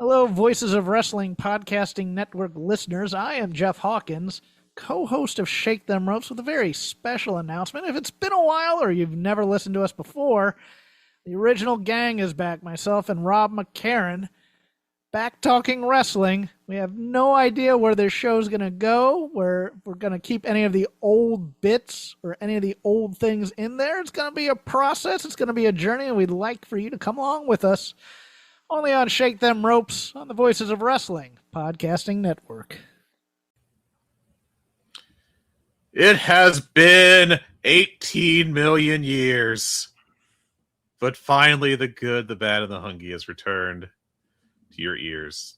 Hello, Voices of Wrestling Podcasting Network listeners. I am Jeff Hawkins, co-host of Shake Them Ropes, with a very special announcement. If it's been a while or you've never listened to us before, the original gang is back. Myself and Rob McCarran, back talking wrestling. We have no idea where this show's going to go, where we're going to keep any of the old bits or any of the old things in there. It's going to be a process. It's going to be a journey, and we'd like for you to come along with us. Only on Shake Them Ropes on the Voices of Wrestling Podcasting Network. It has been 18 million years. But finally, the good, the bad, and the Hungee has returned to your ears.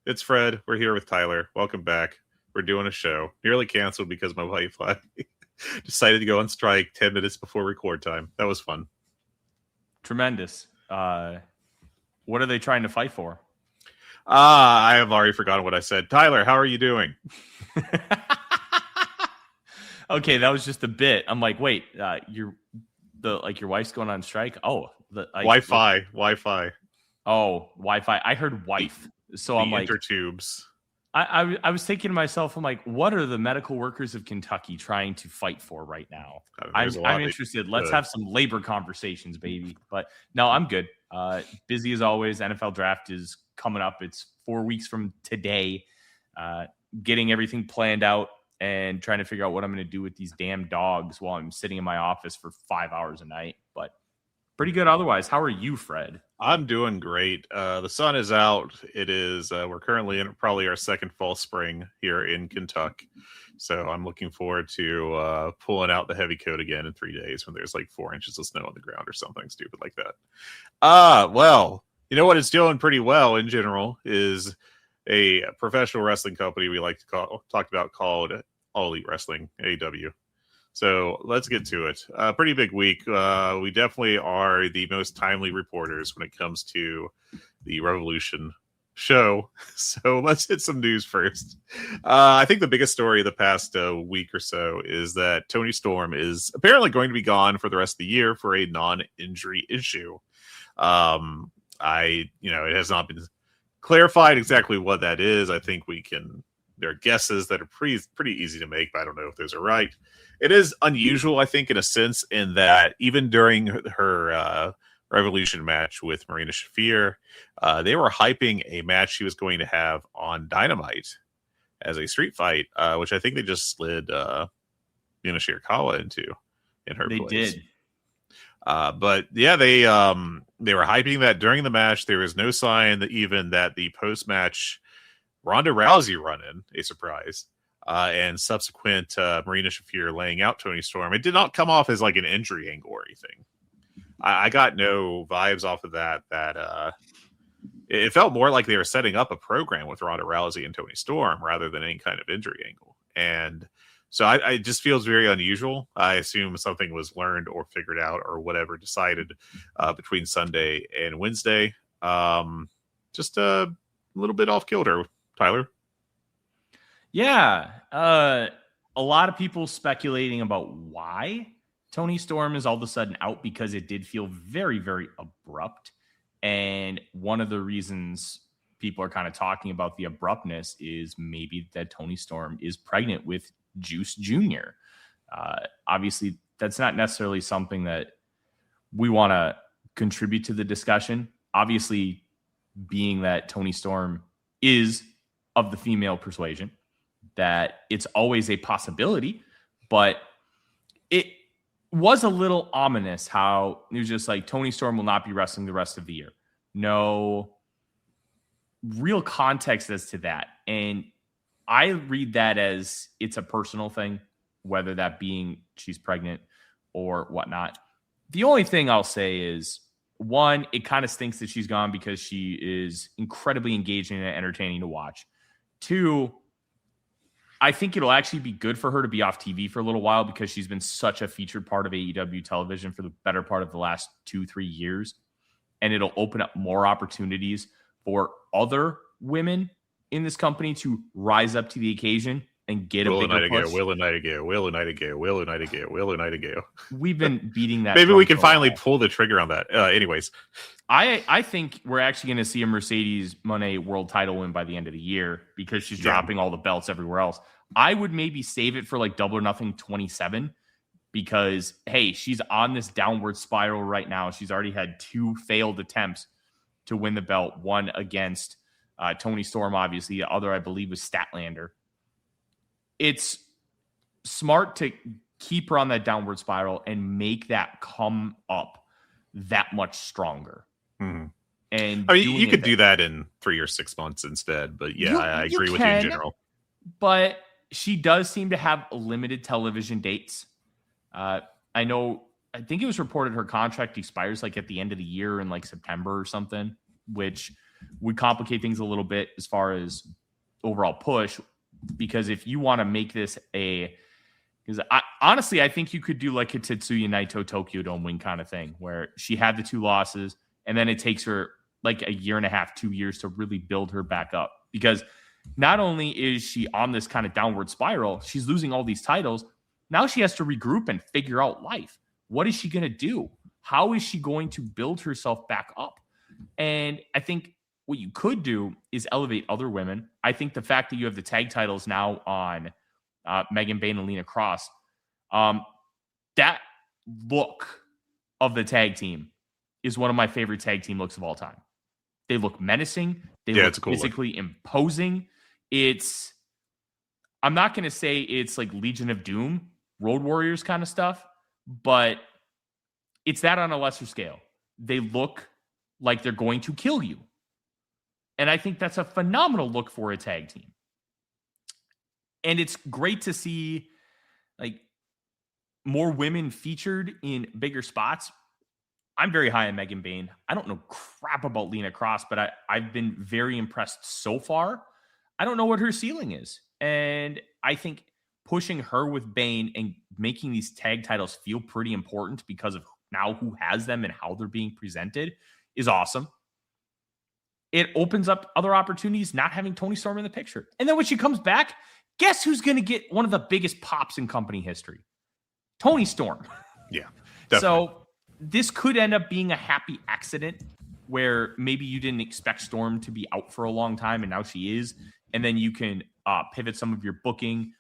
It's Fred. We're here with Tyler. Welcome back. We're doing a show. Nearly canceled because my wife decided to go on strike 10 minutes before record time. That was fun. Tremendous. What are they trying to fight for? I have already forgotten what I said. Tyler, how are you doing? Okay, that was just a bit. I'm like, wait, your wife's going on strike? Oh, Wi-Fi. Oh, Wi-Fi. I heard wife. So I'm like, intertubes. I was thinking to myself, I'm like, what are the medical workers of Kentucky trying to fight for right now? I'm interested. Let's have some labor conversations, baby. But no, I'm good. Busy as always. NFL draft is coming up. It's 4 weeks from today. Getting everything planned out and trying to figure out what I'm going to do with these damn dogs while I'm sitting in my office for 5 hours a night. But pretty good otherwise. How are you, Fred? I'm doing great. The sun is out. It is. We're currently in probably our second fall spring here in Kentucky. So I'm looking forward to pulling out the heavy coat again in 3 days when there's like 4 inches of snow on the ground or something stupid like that. Well, you know what is doing pretty well in general is a professional wrestling company we like to talk about called All Elite Wrestling, AEW. So let's get to it. Pretty big week. We definitely are the most timely reporters when it comes to the Revolution show. So let's hit some news first. I think the biggest story of the past week or so is that Toni Storm is apparently going to be gone for the rest of the year for a non-injury issue. It has not been clarified exactly what that is. I think there are guesses that are pretty easy to make, but I don't know if those are right. It is unusual, I think, in a sense, in that even during her Revolution match with Marina Shafir, they were hyping a match she was going to have on Dynamite as a street fight, which I think they just slid Yuna Shirakawa into in her place. They did. But yeah, they were hyping that during the match. There was no sign that even that the post-match Ronda Rousey run-in, a surprise, and subsequent Marina Shafir laying out Toni Storm, it did not come off as like an injury angle or anything. I got no vibes off of that. It felt more like they were setting up a program with Ronda Rousey and Toni Storm rather than any kind of injury angle. And so it just feels very unusual. I assume something was learned or figured out or whatever decided between Sunday and Wednesday. Just a little bit off kilter, Tyler. Yeah. A lot of people speculating about why Toni Storm is all of a sudden out, because it did feel very, very abrupt. And one of the reasons people are kind of talking about the abruptness is maybe that Toni Storm is pregnant with Juice Jr. Obviously, that's not necessarily something that we want to contribute to the discussion. Obviously, being that Toni Storm is of the female persuasion, that it's always a possibility, but it was a little ominous how it was just like Toni Storm will not be wrestling the rest of the year. No real context as to that. And I read that as it's a personal thing, whether that being she's pregnant or whatnot. The only thing I'll say is, one, it kind of stinks that she's gone because she is incredibly engaging and entertaining to watch. Two, I think it'll actually be good for her to be off TV for a little while because she's been such a featured part of AEW television for the better part of the last 2-3 years. And it'll open up more opportunities for other women in this company to rise up to the occasion and get a Will bigger Nightingale, push. Will Nightingale, Will Nightingale, Will Nightingale, Will Nightingale. We've been beating that. Maybe drum we can for a finally while. pull the trigger on that. Anyways, I think we're actually going to see a Mercedes Moné world title win by the end of the year because she's dropping all the belts everywhere else. I would maybe save it for like Double or Nothing 27 because, hey, she's on this downward spiral right now. She's already had 2 failed attempts to win the belt, one against Toni Storm, obviously. The other, I believe, was Statlander. It's smart to keep her on that downward spiral and make that come up that much stronger. mm-hmm. And I mean, you could do that in 3 or 6 months instead. But yeah, I agree with you in general. But she does seem to have limited television dates. I think it was reported her contract expires like at the end of the year in like September or something, which would complicate things a little bit as far as overall push. Because if you want to make this because I think you could do like a Tetsuya Naito Tokyo Dome win kind of thing where she had the 2 losses and then it takes her like a year and a half, 2 years to really build her back up. Because not only is she on this kind of downward spiral, she's losing all these titles. Now she has to regroup and figure out life. What is she going to do? How is she going to build herself back up? And I think what you could do is elevate other women. I think the fact that you have the tag titles now on Megan Bayne and Lena Cross, that look of the tag team is one of my favorite tag team looks of all time. They look menacing. They look cool physically imposing. I'm not going to say it's like Legion of Doom, Road Warriors kind of stuff, but it's that on a lesser scale. They look like they're going to kill you. And I think that's a phenomenal look for a tag team. And it's great to see like more women featured in bigger spots. I'm very high on Megan Bayne. I don't know crap about Lena Cross, but I've been very impressed so far. I don't know what her ceiling is. And I think pushing her with Bayne and making these tag titles feel pretty important because of now who has them and how they're being presented is awesome. It opens up other opportunities not having Toni Storm in the picture. And then when she comes back, guess who's going to get one of the biggest pops in company history? Toni Storm. Yeah, definitely. So this could end up being a happy accident where maybe you didn't expect Storm to be out for a long time and now she is. And then you can pivot some of your booking.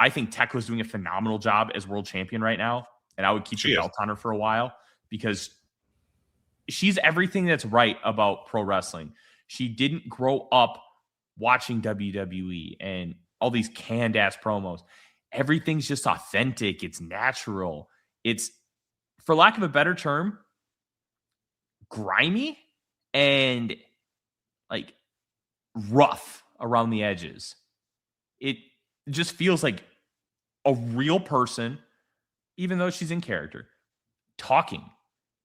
I think Tekla's doing a phenomenal job as world champion right now. And I would keep the belt on her for a while because she's everything that's right about pro wrestling. She didn't grow up watching WWE and all these canned ass promos. Everything's just authentic. It's natural. It's, for lack of a better term, grimy and like rough around the edges. It just feels like a real person, even though she's in character, talking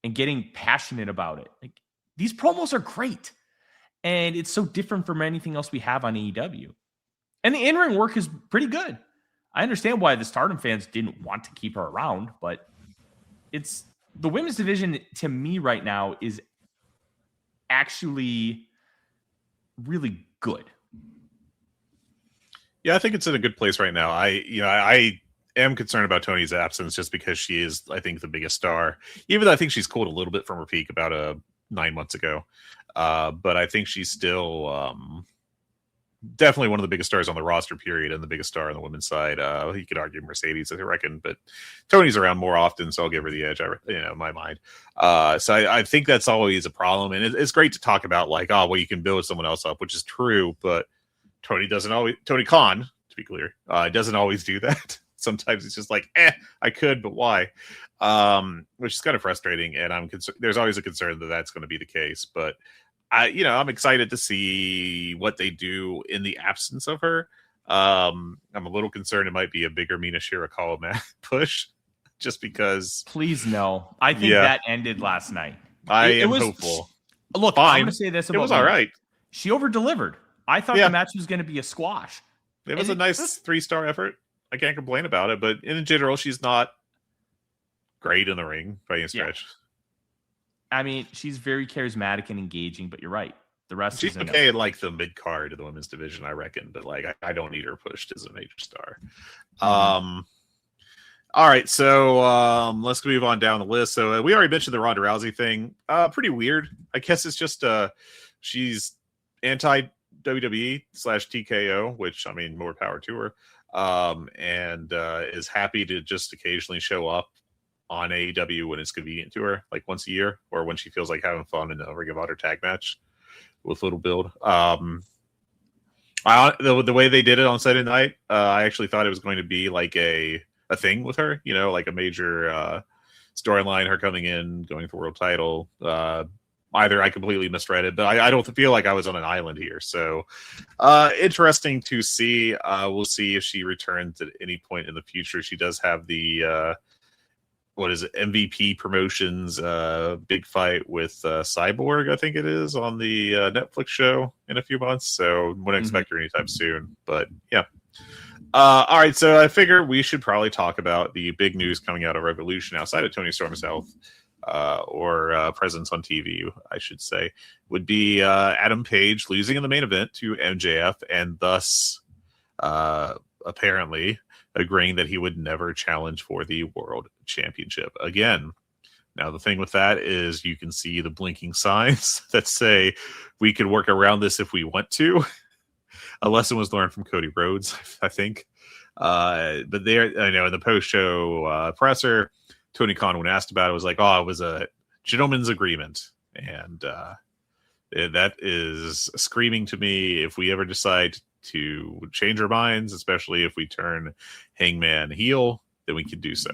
and getting passionate about it. Like, these promos are great. And it's so different from anything else we have on AEW. And the in-ring work is pretty good. I understand why the Stardom fans didn't want to keep her around, but it's the women's division to me right now is actually really good. Yeah, I think it's in a good place right now. I am concerned about Toni's absence just because she is, I think, the biggest star. Even though I think she's cooled a little bit from her peak about 9 months ago. But I think she's still definitely one of the biggest stars on the roster, period, and the biggest star on the women's side. You could argue Mercedes, I reckon, but Toni's around more often, so I'll give her the edge, in my mind. So I think that's always a problem. And it's great to talk about, like, oh, well, you can build someone else up, which is true, but Tony Khan, to be clear, doesn't always do that. Sometimes it's just like, I could, but why? Which is kind of frustrating. And I'm concerned. There's always a concern that that's going to be the case. But I'm excited to see what they do in the absence of her. I'm a little concerned it might be a bigger Mina Shirakawa push, just because. Please no. I think that ended last night. I am hopeful. Look, fine. I'm going to say this about it was all right. She over-delivered. I thought the match was going to be a squash. It was a nice 3-star effort. I can't complain about it, but in general, she's not great in the ring by any stretch. I mean, she's very charismatic and engaging, but you're right. The rest She's is a no. okay in like the mid card of the women's division, I reckon, but like I don't need her pushed as a major star. All right, so let's move on down the list. So we already mentioned the Ronda Rousey thing. Pretty weird. I guess it's just she's anti WWE / TKO, which I mean, more power to her. And is happy to just occasionally show up on AEW when it's convenient to her, like once a year, or when she feels like having fun in a Ring of Honor tag match with little build. The way they did it on Saturday night, I actually thought it was going to be like a thing with her, you know, like a major storyline, her coming in, going for world title. Either I completely misread it, but I don't feel like I was on an island here. So interesting to see. We'll see if she returns at any point in the future. She does have the MVP Promotions big fight with Cyborg, I think it is, on the Netflix show in a few months. So wouldn't expect her anytime soon. But yeah. All right, so I figure we should probably talk about the big news coming out of Revolution outside of Tony Storm's health, or presence on TV, I should say, would be Adam Page losing in the main event to MJF, and thus apparently agreeing that he would never challenge for the World Championship again. Now, the thing with that is you can see the blinking signs that say we could work around this if we want to. A lesson was learned from Cody Rhodes, I think. But there, I know in the post-show presser, Tony Khan, when asked about it, was like, "Oh, it was a gentleman's agreement," and that is screaming to me. If we ever decide to change our minds, especially if we turn Hangman heel, then we can do so.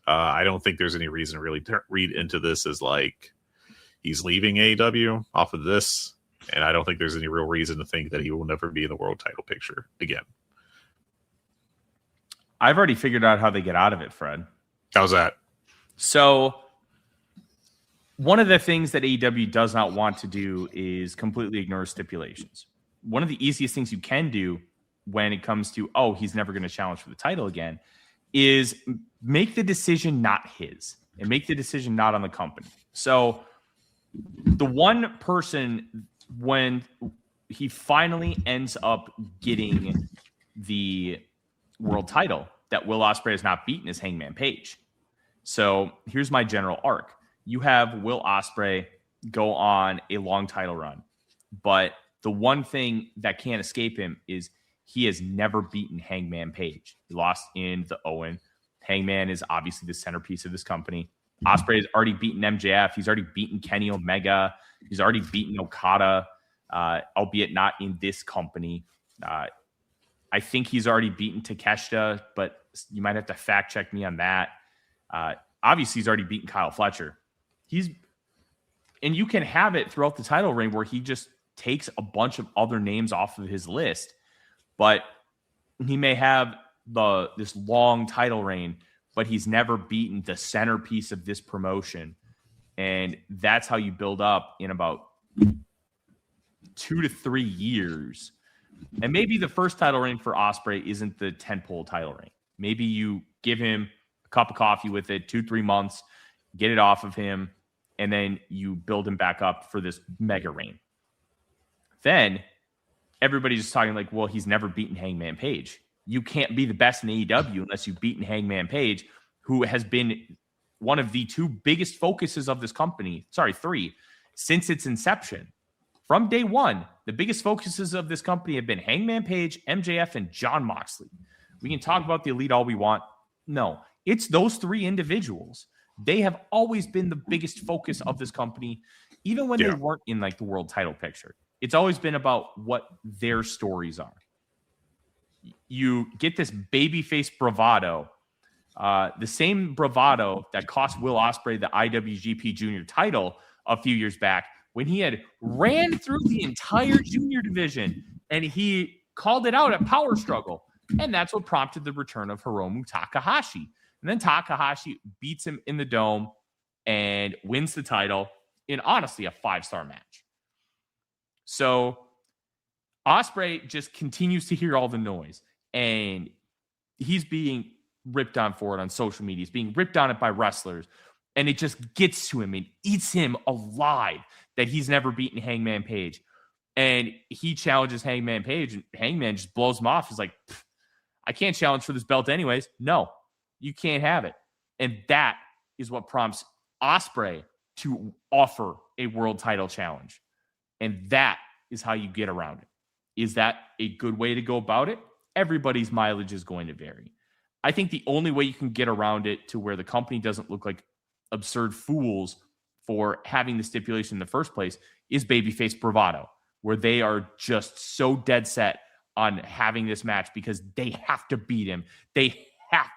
I don't think there's any reason to really read into this as like he's leaving AEW off of this. And I don't think there's any real reason to think that he will never be in the world title picture again. I've already figured out how they get out of it, Fred. How's that? So one of the things that AEW does not want to do is completely ignore stipulations. One of the easiest things you can do when it comes to, oh, he's never going to challenge for the title again, is make the decision not his and make the decision not on the company. So the one person, when he finally ends up getting the world title, that Will Ospreay has not beaten is Hangman Page. So here's my general arc. You have Will Ospreay go on a long title run, but the one thing that can't escape him is he has never beaten Hangman Page. He lost in the Owen. Hangman is obviously the centerpiece of this company. Ospreay has already beaten MJF. He's already beaten Kenny Omega. He's already beaten Okada, albeit not in this company. I think he's already beaten Takeshita, but you might have to fact check me on that. Obviously, he's already beaten Kyle Fletcher. And you can have it throughout the title reign where he just takes a bunch of other names off of his list, but he may have this long title reign, but he's never beaten the centerpiece of this promotion. And that's how you build up in about 2 to 3 years. And maybe the first title reign for Ospreay isn't the tentpole title reign. Maybe you give him a cup of coffee with it, 2-3 months, get it off of him, and then you build him back up for this mega reign. Then everybody's just talking like, well, he's never beaten Hangman Page. You can't be the best in AEW unless you've beaten Hangman Page, who has been one of the 2 biggest focuses of this company. 3, since its inception. From day one, the biggest focuses of this company have been Hangman Page, MJF, and Jon Moxley. We can talk about the Elite all we want. No, it's those 3 individuals. They have always been the biggest focus of this company, even when they weren't in like the world title picture. It's always been about what their stories are. You get this babyface bravado, the same bravado that cost Will Ospreay the IWGP Junior title a few years back when he had ran through the entire junior division and he called it out at Power Struggle. And that's what prompted the return of Hiromu Takahashi. And then Takahashi beats him in the Dome and wins the title in honestly a 5-star match. So Ospreay just continues to hear all the noise, and he's being ripped on for it on social media. He's being ripped on it by wrestlers, and it just gets to him and eats him alive that he's never beaten Hangman Page, And he challenges Hangman Page, and Hangman just blows him off. He's like, I can't challenge for this belt anyways. No, you can't have it. And that is what prompts Ospreay to offer a world title challenge. And that is how you get around it. Is that a good way to go about it? Everybody's mileage is going to vary. I think the only way you can get around it to where the company doesn't look like absurd fools for having the stipulation in the first place is babyface bravado, where they are just so dead set on having this match because they have to beat him. They have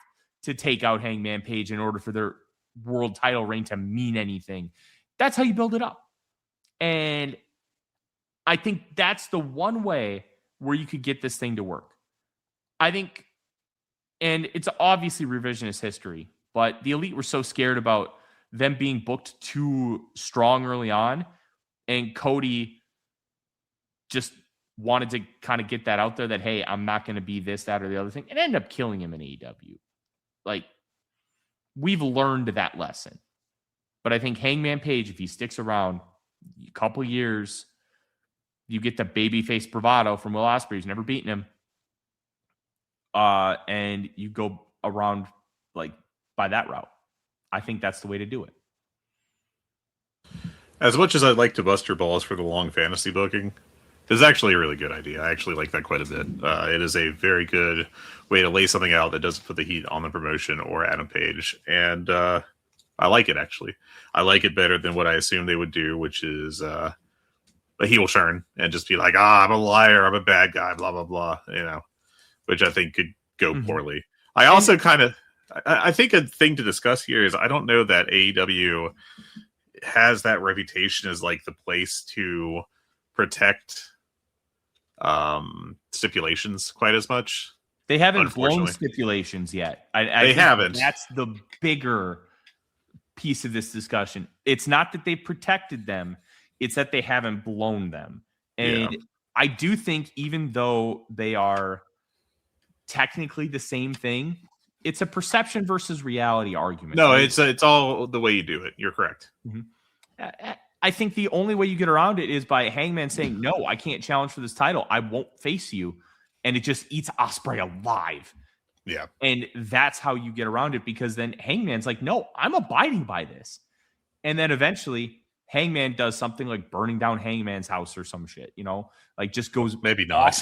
to take out Hangman Page in order for their world title reign to mean anything. That's how you build it up. And I think that's the one way where you could get this thing to work. I think, and it's obviously revisionist history, but the Elite were so scared about them being booked too strong early on, and Cody just wanted to kind of get that out there that, hey, I'm not going to be this, that, or the other thing, and ended up killing him in AEW. Like, we've learned that lesson. But I think Hangman Page, if he sticks around a couple years, you get the babyface bravado from Will Ospreay, who's never beaten him, and you go around like by that route. I think that's the way to do it. As much as I'd like to bust your balls for the long fantasy booking, this is actually a really good idea. I actually like that quite a bit. It is a very good way to lay something out that doesn't put the heat on the promotion or Adam Page. And I like it, actually. I like it better than what I assumed they would do, which is a heel turn and just be like, I'm a liar, I'm a bad guy, blah, blah, blah, which I think could go poorly. I also I think a thing to discuss here is I don't know that AEW has that reputation as like the place to protect stipulations quite as much. They haven't blown stipulations yet. They haven't. That's the bigger piece of this discussion. It's not that they protected them. It's that they haven't blown them. And I do think even though they are technically the same thing, it's a perception versus reality argument. No, it's all the way you do it. You're correct. Mm-hmm. I think the only way you get around it is by Hangman saying, no, I can't challenge for this title. I won't face you. And it just eats Ospreay alive. Yeah. And that's how you get around it, because then Hangman's like, no, I'm abiding by this. And then eventually Hangman does something like burning down Hangman's house or some shit, like just goes maybe not.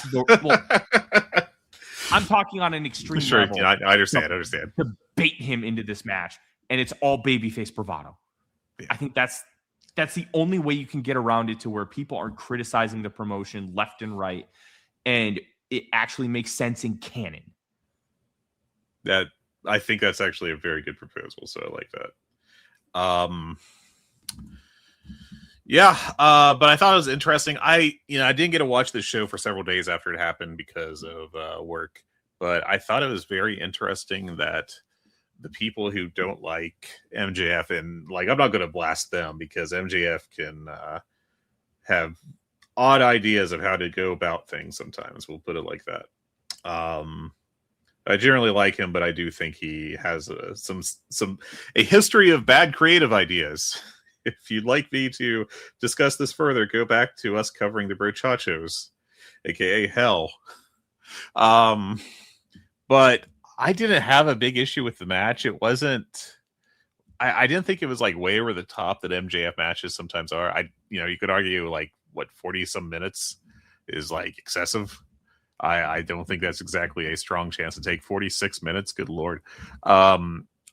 I'm talking on an extreme level. Yeah, I understand. To bait him into this match, and it's all babyface bravado. Yeah. I think that's the only way you can get around it to where people aren't criticizing the promotion left and right, and it actually makes sense in canon. That I think that's actually a very good proposal, so I like that. But I thought it was interesting. I didn't get to watch this show for several days after it happened because of work, but I thought it was very interesting that the people who don't like MJF, and like, I'm not going to blast them because MJF can have odd ideas of how to go about things sometimes. We'll put it like that. I generally like him, but I do think he has a history of bad creative ideas. If you'd like me to discuss this further, go back to us covering the Brochachos, aka Hell. But I didn't have a big issue with the match. It wasn't. I didn't think it was like way over the top that MJF matches sometimes are. You could argue like 40 some minutes is like excessive. I don't think that's exactly a strong chance to take 46 minutes. Good Lord.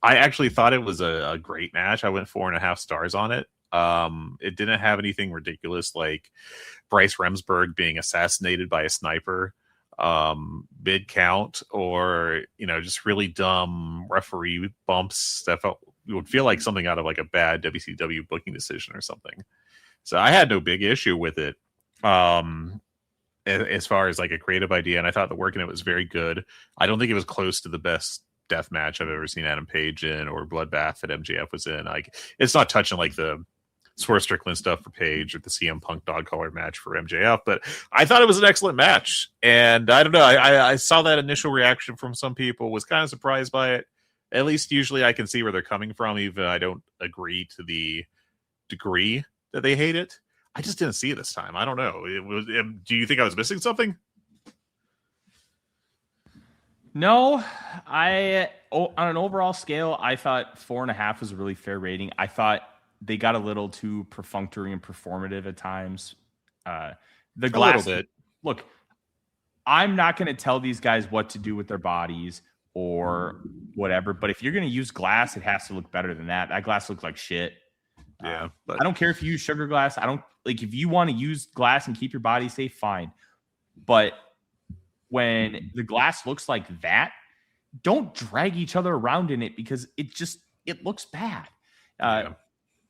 I actually thought it was a great match. I went 4.5 stars on it. It didn't have anything ridiculous like Bryce Remsburg being assassinated by a sniper mid count, or just really dumb referee bumps that would feel like something out of like a bad WCW booking decision or something. So I had no big issue with it as far as like a creative idea, and I thought the work in it was very good. I don't think it was close to the best death match I've ever seen Adam Page in, or bloodbath that MJF was in. Like, it's not touching like the Swerve Strickland stuff for Page or the CM Punk dog collar match for MJF, but I thought it was an excellent match. And I don't know, I saw that initial reaction from some people, was kind of surprised by it. At least usually I can see where they're coming from, even I don't agree to the degree that they hate it. I just didn't see it this time. I don't know. Do you think I was missing something? No, on an overall scale, I thought 4.5 was a really fair rating. I thought they got a little too perfunctory and performative at times. The glass, a little bit. Look, I'm not going to tell these guys what to do with their bodies or whatever, but if you're going to use glass, it has to look better than that. That glass looks like shit. Yeah, but I don't care if you use sugar glass. I don't like if you want to use glass and keep your body safe, fine. But when the glass looks like that, don't drag each other around in it because it looks bad.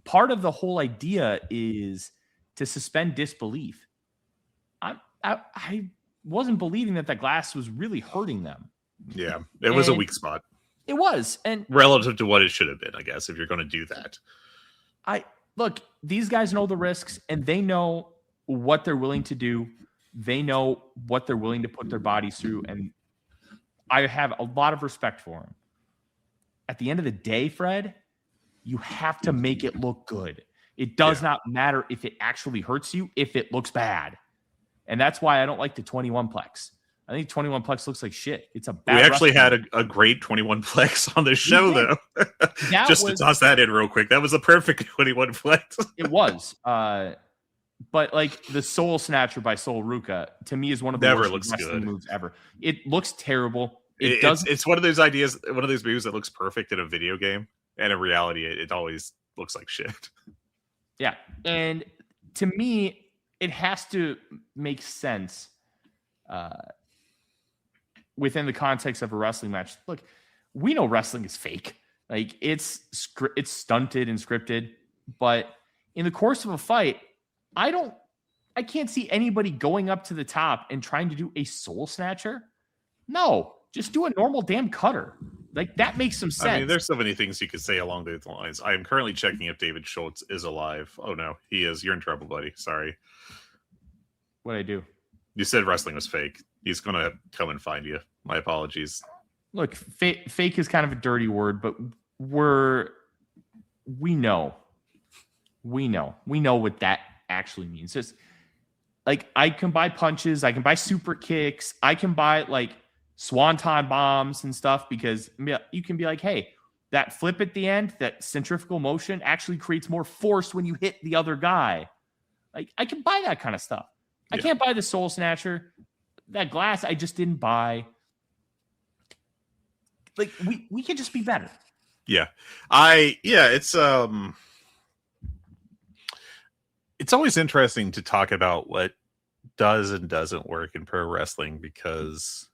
Part of the whole idea is to suspend disbelief. I wasn't believing that glass was really hurting them. Yeah, it was a weak spot. It was, and relative to what it should have been, I guess, if you're going to do that. Look, these guys know the risks, and they know what they're willing to do. They know what they're willing to put their bodies through, and I have a lot of respect for them. At the end of the day, Fred, you have to make it look good. It does not matter if it actually hurts you, if it looks bad. And that's why I don't like the 21 plex. I think 21 plex looks like shit. It's a bad. We actually had a great 21 plex on the show, though. Just to toss that in real quick, that was a perfect 21 flex. It was. But like the Soul Snatcher by Soul Ruka, to me, is one of the worst wrestling moves ever. It looks terrible. It's one of those ideas, one of those moves that looks perfect in a video game, and in reality, it always looks like shit. Yeah, and to me, it has to make sense within the context of a wrestling match. Look, we know wrestling is fake. Like it's stunted and scripted, but in the course of a fight, I can't see anybody going up to the top and trying to do a soul snatcher. No, just do a normal damn cutter. Like that makes some sense. I mean, there's so many things you could say along those lines. I am currently checking if David Schultz is alive. Oh no, he is. You're in trouble, buddy. Sorry. What'd I do? You said wrestling was fake. He's gonna come and find you. My apologies. Look, fake is kind of a dirty word, but we know what that actually means. Just like I can buy punches, I can buy super kicks, I can buy like swanton bombs and stuff because you can be like, hey, that flip at the end, that centrifugal motion actually creates more force when you hit the other guy. Like I can buy that kind of stuff. Yeah. I can't buy the Soul Snatcher. That glass I just didn't buy. Like we can just be better. Yeah. It's always interesting to talk about what does and doesn't work in pro wrestling because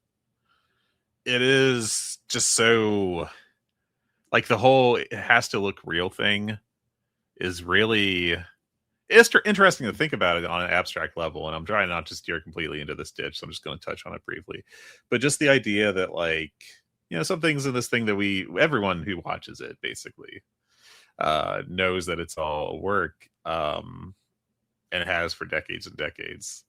it is just so like the whole it has to look real thing is really it's interesting to think about it on an abstract level. And I'm trying not to steer completely into this ditch. So I'm just going to touch on it briefly, but just the idea that like, some things in this thing that everyone who watches it basically knows that it's all work. And has for decades and decades.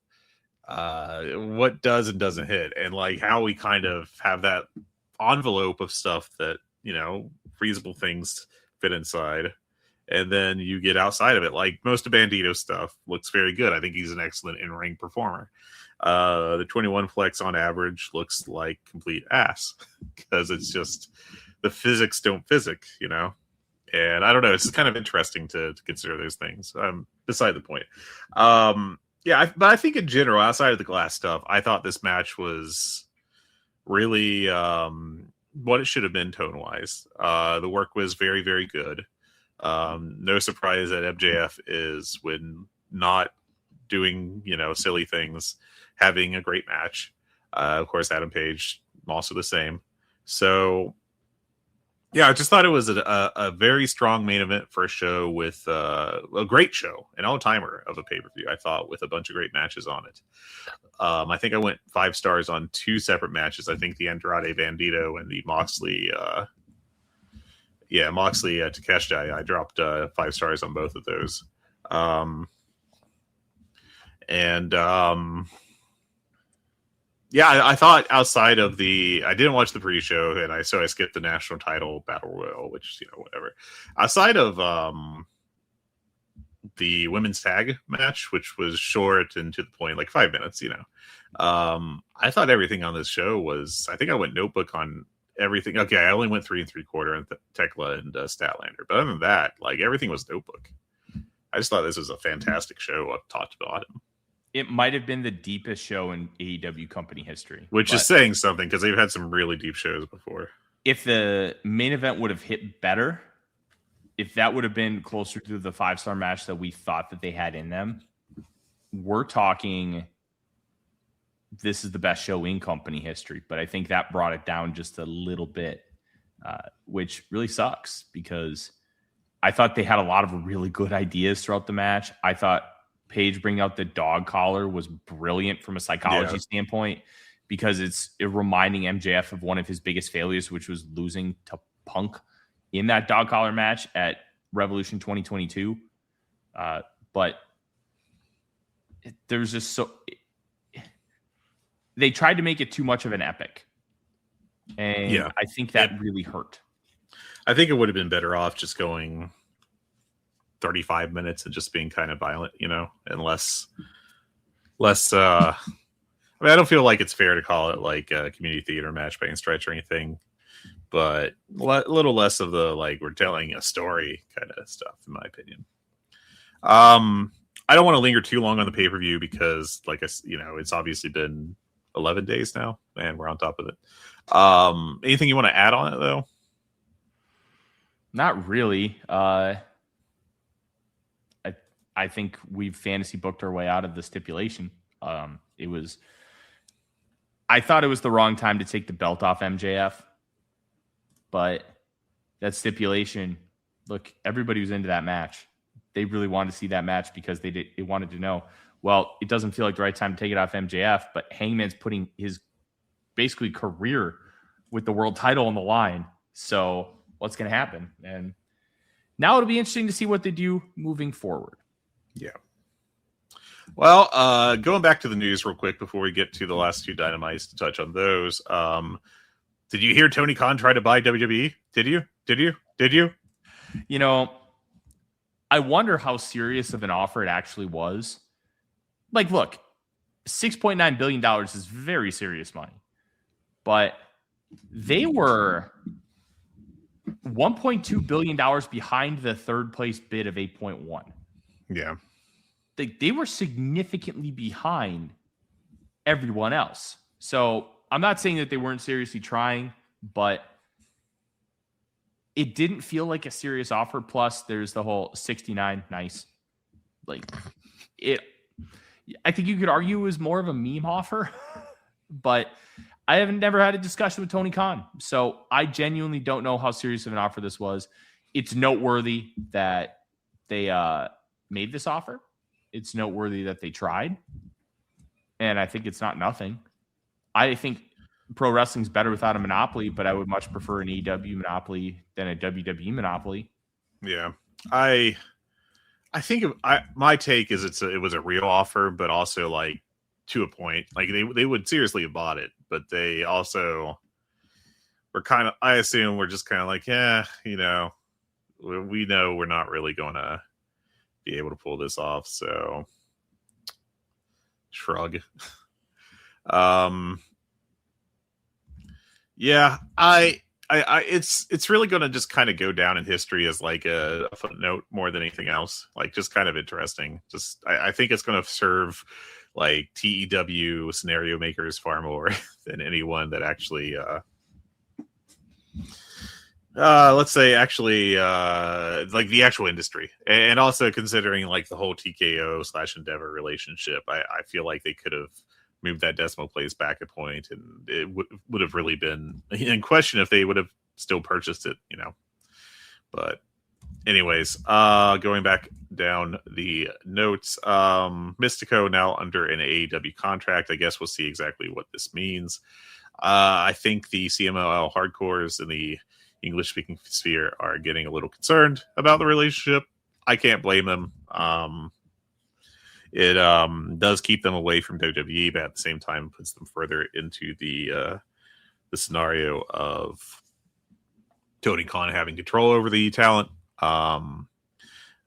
What does and doesn't hit, and like how we kind of have that envelope of stuff that feasible things fit inside, and then you get outside of it. Like most of Bandito's stuff looks very good. I think he's an excellent in-ring performer. The 21 flex on average looks like complete ass because it's just the physics don't physic, And I don't know. It's just kind of interesting to consider those things. Beside the point. But I think in general, outside of the glass stuff, I thought this match was really what it should have been tone-wise. The work was very, very good. No surprise that MJF is, when not doing, silly things, having a great match. Of course, Adam Page also the same. So... yeah, I just thought it was a very strong main event for a show with a great show, an all-timer of a pay-per-view, I thought, with a bunch of great matches on it. I think I went 5 stars on 2 separate matches. I think the Andrade Bandito and the Moxley Takeshita. I dropped 5 stars on both of those. Yeah, I thought outside of I didn't watch the pre-show, and so I skipped the national title battle royal, which whatever. Outside of the women's tag match, which was short and to the point, like 5 minutes. I thought everything on this show was. I think I went notebook on everything. Okay, I only went 3 3/4 on Tekla and Statlander, but other than that, like everything was notebook. I just thought this was a fantastic show up top to bottom. It might have been the deepest show in AEW company history, which is saying something because they've had some really deep shows before. If the main event would have hit better, if that would have been closer to the 5-star match that we thought that they had in them, we're talking this is the best show in company history. But I think that brought it down just a little bit, which really sucks because I thought they had a lot of really good ideas throughout the match. I thought Paige bringing out the dog collar was brilliant from a psychology standpoint because it's reminding MJF of one of his biggest failures, which was losing to Punk in that dog collar match at Revolution 2022. But there's just they tried to make it too much of an epic. And I think that really hurt. I think it would have been better off just going 35 minutes and just being kind of violent, and less. I mean, I don't feel like it's fair to call it like a community theater match by any stretch or anything, but a little less of the like we're telling a story kind of stuff, in my opinion. I don't want to linger too long on the pay-per-view because, like, it's obviously been 11 days now, and we're on top of it. Anything you want to add on it though? Not really. I think we've fantasy booked our way out of the stipulation. I thought it was the wrong time to take the belt off MJF, but that stipulation, look, everybody was into that match. They really wanted to see that match because they wanted to know, well, it doesn't feel like the right time to take it off MJF, but Hangman's putting his basically career with the world title on the line. So what's going to happen? And now it'll be interesting to see what they do moving forward. Yeah. Well, going back to the news real quick before we get to the last 2 Dynamites to touch on those. Did you hear Tony Khan try to buy WWE? Did you? I wonder how serious of an offer it actually was. Like, look, $6.9 billion is very serious money. But they were $1.2 billion behind the third place bid of 8.1. Yeah. They were significantly behind everyone else. So I'm not saying that they weren't seriously trying, but it didn't feel like a serious offer. Plus, there's the whole 69. Nice. Like it. I think you could argue it was more of a meme offer, but I haven't never had a discussion with Tony Khan. So I genuinely don't know how serious of an offer this was. It's noteworthy that they made this offer. It's noteworthy that they tried. And I think it's not nothing. I think pro wrestling's better without a monopoly, but I would much prefer an AEW monopoly than a WWE monopoly. Yeah. I think my take is it was a real offer, but also like to a point. Like they would seriously have bought it, but they also were kind of, I assume we're just kind of like, we know we're not really going to be able to pull this off. So shrug. It's really going to just kind of go down in history as like a footnote more than anything else. Like just kind of interesting. Just I think it's going to serve like TEW scenario makers far more than anyone that actually let's say actually like the actual industry, and also considering like the whole TKO / Endeavor relationship, I feel like they could have moved that decimal place back a point, and it would have really been in question if they would have still purchased it, But anyways, going back down the notes, Mystico now under an AEW contract. I guess we'll see exactly what this means. I think the CMLL hardcores in the English-speaking sphere are getting a little concerned about the relationship. I can't blame them. It does keep them away from WWE, but at the same time puts them further into the scenario of Tony Khan having control over the talent.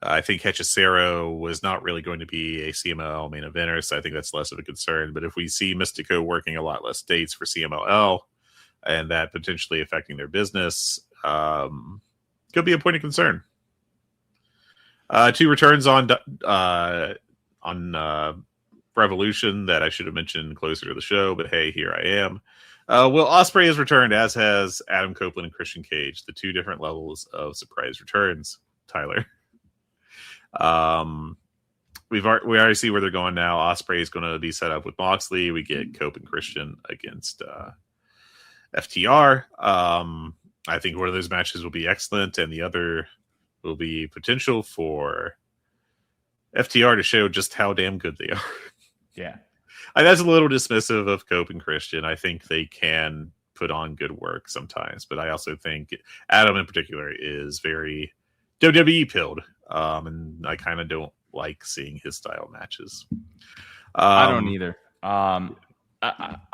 I think Hechicero was not really going to be a CMLL main eventer, so I think that's less of a concern. But if we see Mystico working a lot less dates for CMLL and that potentially affecting their business, could be a point of concern. 2 returns on Revolution that I should have mentioned closer to the show, but hey, here I am. Will Ospreay has returned, as has Adam Copeland and Christian Cage, the 2 different levels of surprise returns, Tyler. We already see where they're going now. Ospreay is going to be set up with Moxley. We get Cope and Christian against FTR. I think one of those matches will be excellent, and the other will be potential for FTR to show just how damn good they are. Yeah. That's a little dismissive of Cope and Christian. I think they can put on good work sometimes, but I also think Adam in particular is very WWE pilled, and I kind of don't like seeing his style matches. I don't either. I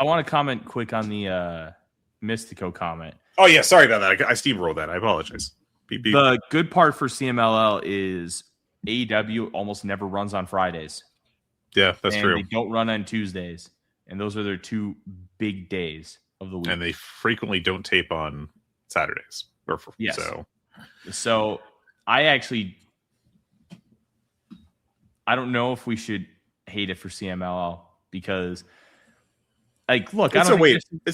want to comment quick on the Mystico comment. Oh yeah, sorry about that. I steamrolled that. I apologize. Beep, beep. The good part for CMLL is AEW almost never runs on Fridays. Yeah, that's true. They don't run on Tuesdays, and those are their 2 big days of the week. And they frequently don't tape on Saturdays. Yes. So I don't know if we should hate it for CMLL because, like, look, it's a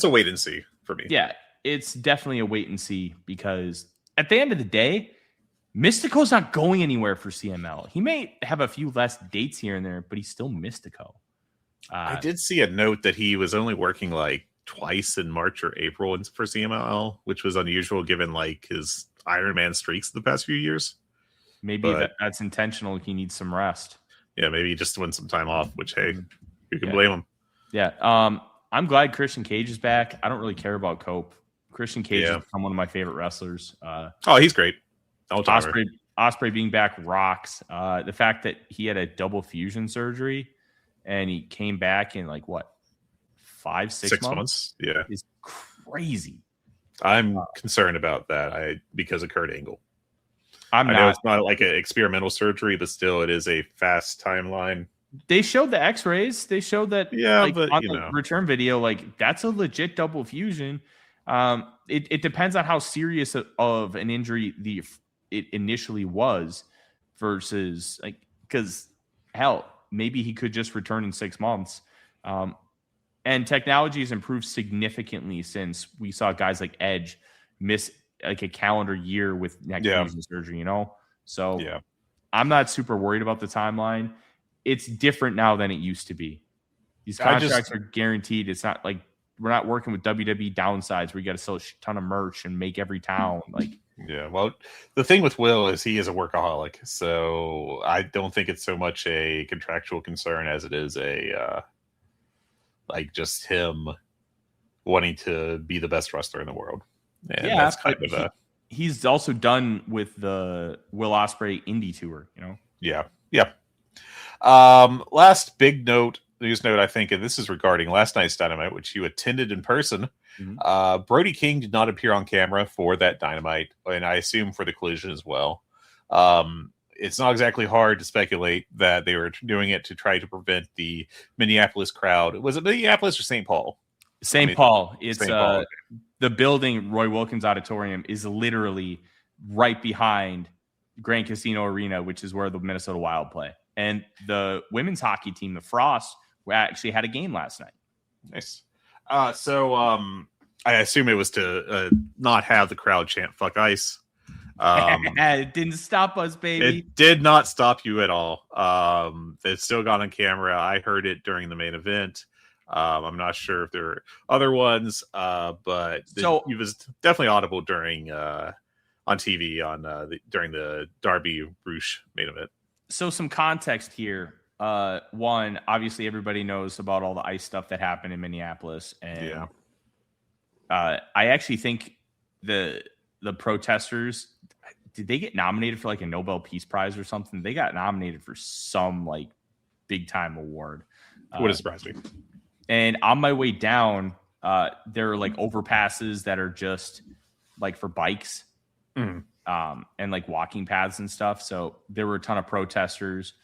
wait and see for me. Yeah, it's definitely a wait and see because at the end of the day, Mystico's not going anywhere for CML. He may have a few less dates here and there, but he's still Mystico. I did see a note that he was only working like twice in March or April for CMLL, which was unusual given like his Iron Man streaks the past few years. Maybe that's intentional. He needs some rest. Yeah, maybe he just wants some time off, which, hey, you can blame him. Yeah. I'm glad Christian Cage is back. I don't really care about Cope. Christian Cage has become one of my favorite wrestlers. He's great. Ospreay being back rocks. The fact that he had a double fusion surgery and he came back in like what, 6 months? Yeah, is crazy. I'm concerned about that. Because of Kurt Angle. I know it's not like an experimental surgery, but still, it is a fast timeline. They showed the X-rays. They showed that. But on the return video, like that's a legit double fusion. It depends on how serious of an injury it initially was versus like, because hell, maybe he could just return in 6 months. And technology has improved significantly since we saw guys like Edge miss like a calendar year with neck fusion surgery, So I'm not super worried about the timeline. It's different now than it used to be. These contracts are guaranteed. It's not like we're not working with WWE downsides where you got to sell a ton of merch and make every town. Like, yeah, well, the thing with Will is he is a workaholic, so I don't think it's so much a contractual concern as it is a like just him wanting to be the best wrestler in the world. And that's kind of he's also done with the Will Ospreay indie tour, Yeah. Last big news note, I think, and this is regarding last night's Dynamite, which you attended in person. Mm-hmm. Brody King did not appear on camera for that Dynamite, and I assume for the Collision as well. It's not exactly hard to speculate that they were doing it to try to prevent the Minneapolis crowd. Was it Minneapolis or St. Paul? St. Paul. It's St. Paul. The building, Roy Wilkins Auditorium, is literally right behind Grand Casino Arena, which is where the Minnesota Wild play. And the women's hockey team, the Frost, actually had a game last night. Nice. So I assume it was to not have the crowd chant "fuck ice." It didn't stop us, baby. It did not stop you at all. It still got on camera. I heard it during the main event. I'm not sure if there were other ones, but it was definitely audible during on TV during the Darby Roosh main event. So some context here. One, obviously everybody knows about all the ice stuff that happened in Minneapolis, and I actually think the protesters, did they get nominated for like a Nobel Peace Prize or something? They got nominated for some like big time award. Wouldn't surprise me. And on my way down, there are like overpasses that are just like for bikes. Mm. and like walking paths and stuff. So there were a ton of protesters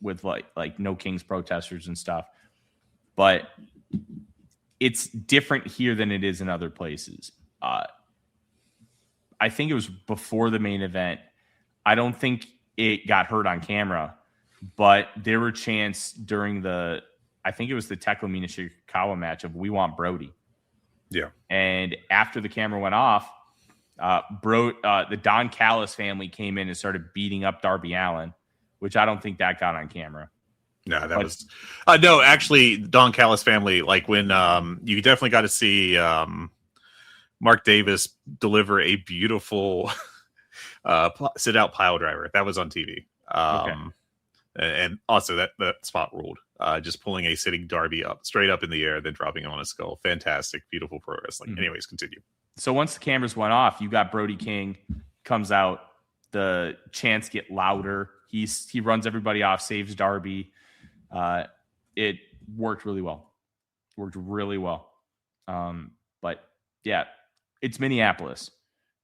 with like No Kings protesters and stuff. But it's different here than it is in other places. I think it was before the main event. I don't think it got heard on camera, but there were chants during I think it was the Tekla Mina Shirakawa match of "We Want Brody." Yeah. And after the camera went off, the Don Callis family came in and started beating up Darby Allin, which I don't think that got on camera. No, was no. Actually, Don Callis family, like when you definitely got to see Mark Davis deliver a beautiful sit out pile driver. That was on TV. Okay. And also that spot ruled. Just pulling a sitting Darby up straight up in the air, then dropping him on his skull. Fantastic, beautiful pro wrestling. Mm-hmm. Anyways, continue. So once the cameras went off, you got Brody King comes out. The chants get louder. He runs everybody off, saves Darby. It worked really well. But yeah, it's Minneapolis.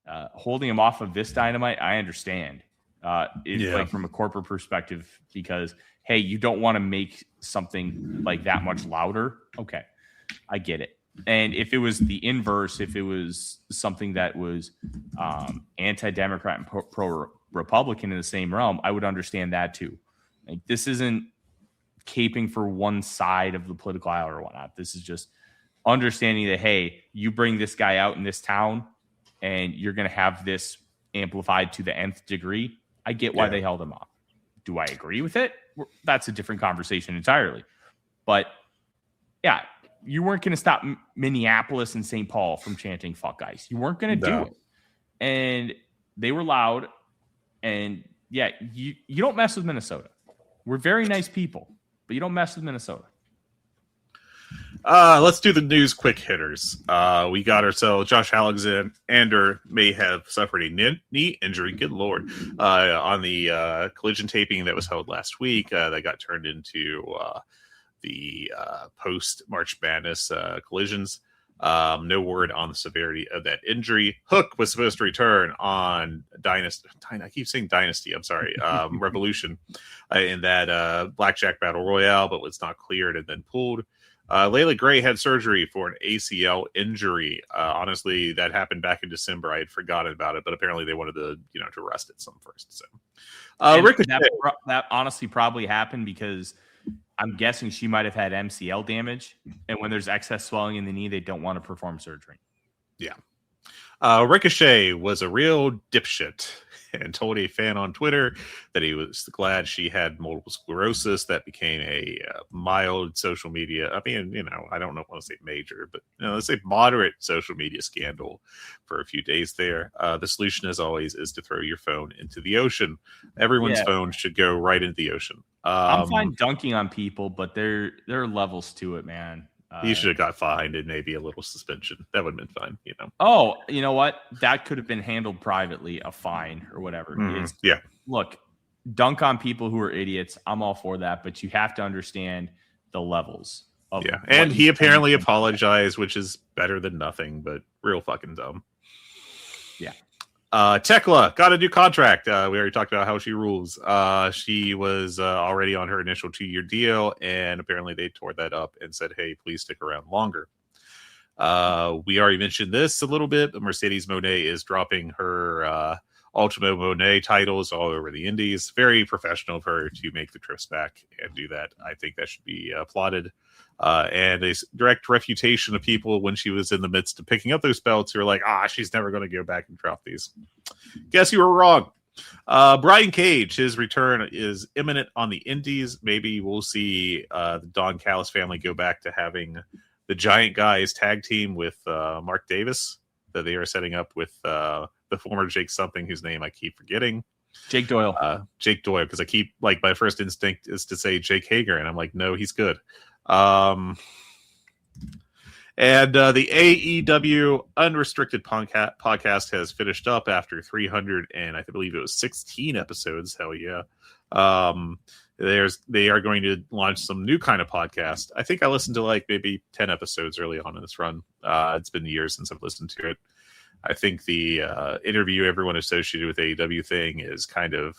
Holding him off of this Dynamite, I understand. Like from a corporate perspective, because hey, you don't want to make something like that much louder. Okay, I get it. And if it was the inverse, if it was something that was anti-Democrat and pro-Republican in the same realm, I would understand that too. Like, this isn't caping for one side of the political aisle or whatnot. This is just understanding that, hey, you bring this guy out in this town and you're going to have this amplified to the nth degree. I get why they held him off. Do I agree with it? That's a different conversation entirely. But yeah, you weren't going to stop Minneapolis and St. Paul from chanting "fuck guys." You weren't going to do it. And they were loud. And yeah, you don't mess with Minnesota. We're very nice people, but you don't mess with Minnesota. Let's do the news quick hitters. We got ourselves Josh Alexander may have suffered a knee injury. Good Lord. On the collision taping that was held last week, that got turned into the post March Madness collisions. No word on the severity of that injury. Hook was supposed to return on Dynasty. I keep saying Dynasty. I'm sorry. Revolution in that Blackjack Battle Royale, but was not cleared and then pulled. Layla Gray had surgery for an ACL injury. Honestly, that happened back in December. I had forgotten about it, but apparently they wanted to rest it some first. So, that honestly probably happened because I'm guessing she might have had MCL damage, and when there's excess swelling in the knee, they don't want to perform surgery. Yeah. Ricochet was a real dipshit and told a fan on Twitter that he was glad she had multiple sclerosis. That became a mild social media. I mean, I don't want to say major, but let's say moderate social media scandal for a few days there. The solution, as always, is to throw your phone into the ocean. Everyone's phone should go right into the ocean. I'm fine dunking on people, but there are levels to it, man. You should have got fined and maybe a little suspension. That would have been fine, Oh, you know what? That could have been handled privately, a fine or whatever. Look, dunk on people who are idiots. I'm all for that, but you have to understand the levels. And he apparently apologized, which is better than nothing, but real fucking dumb. Yeah. Tekla got a new contract. We already talked about how she rules. She was already on her initial 2-year deal, and apparently they tore that up and said, hey, please stick around longer. We already mentioned this a little bit, but Mercedes Moné is dropping her Ultimo Moné titles all over the indies. Very professional of her to make the trips back and do that. I think that should be applauded. And a direct refutation of people when she was in the midst of picking up those belts who are like, she's never going to go back and drop these. Guess you were wrong. Brian Cage, his return is imminent on the indies. Maybe we'll see the Don Callis family go back to having the Giant Guys tag team with Mark Davis that they are setting up with the former Jake something, whose name I keep forgetting. Jake Doyle. Jake Doyle, because I keep, my first instinct is to say Jake Hager, and I'm like, no, he's good. And the AEW Unrestricted podcast has finished up after 300 and I believe it was 16 episodes. Hell yeah. They are going to launch some new kind of podcast. I think I listened to maybe 10 episodes early on in this run. It's been years since I've listened to it. I think the interview everyone associated with AEW thing is kind of